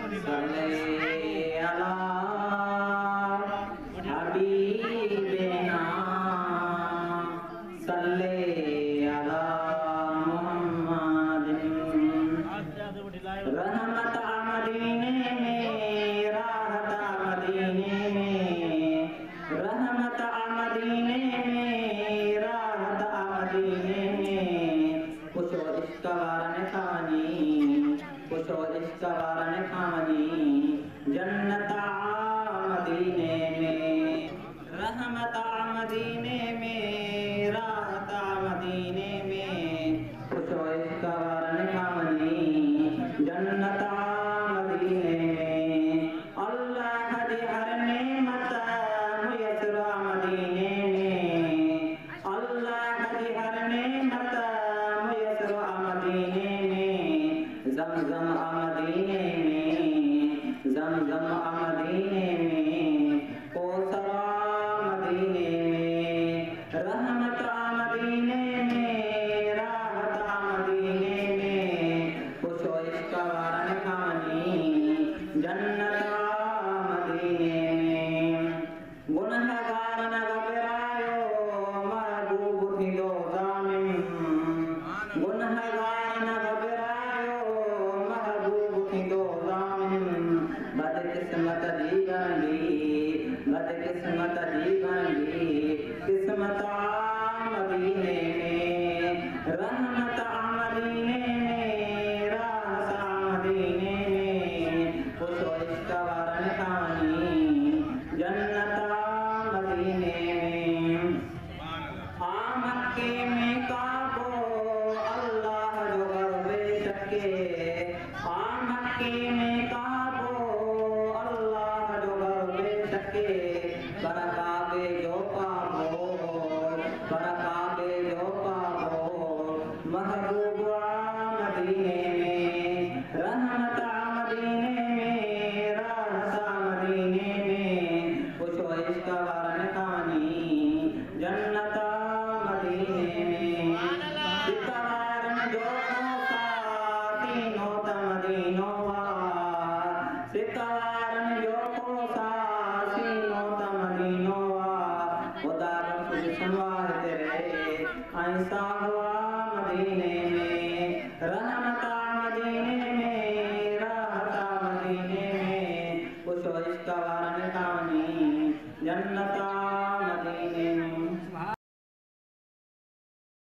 सल्ले अला हबीबिना सल्ले अला मुहम्मदिन रहमत मदीने में राहत मदीने में रहमत मदीने में राहत मदीने में कुछो इश्क वारन खानी कुछो इश्क वारन खानी जन्नत मदीने में रहमत मदीने में राहत मदीने में कुछो इश्क वारन खानी जन्नत मदीने में अल्लाह दी हर नेमत मुयस्सर मदीने में अल्लाह दी हर नेमत मुयस्सर मदीने में ज़मज़म मदीने में ज़मज़म मदीने में कौसर मदीने में रहमत मदीने में राहत मदीने में कुछो इश्क वारन खानी जन्नत मदीने में गुनहगार न घबरायो महबूब थी दो जामिन गुनहगार न घबरायो महबूब थी दो जामिन बदकिस्मत दी गंदी किस्मत मदीने में रहमत मदीने में राहत मदीने में कुछो इश्क वारन खानी जन्नत मदीने में मक्के में काबो अल्लाह जो गरबे शक्के मक्के में काबो अल्लाह जो गरबे शक्के बरकाबे जो पाबो महबूबा मदीने में रहमत मदीने में राहत मदीने में कुछो इश्क वारन खानी जन्नत मदीने में सितारन जो खोसा तीनों तमदीनों सितारन जो खोसा तीनों तमदीनों खुदा बख्श सुनवा तेरे ऐसा हुआ मदीने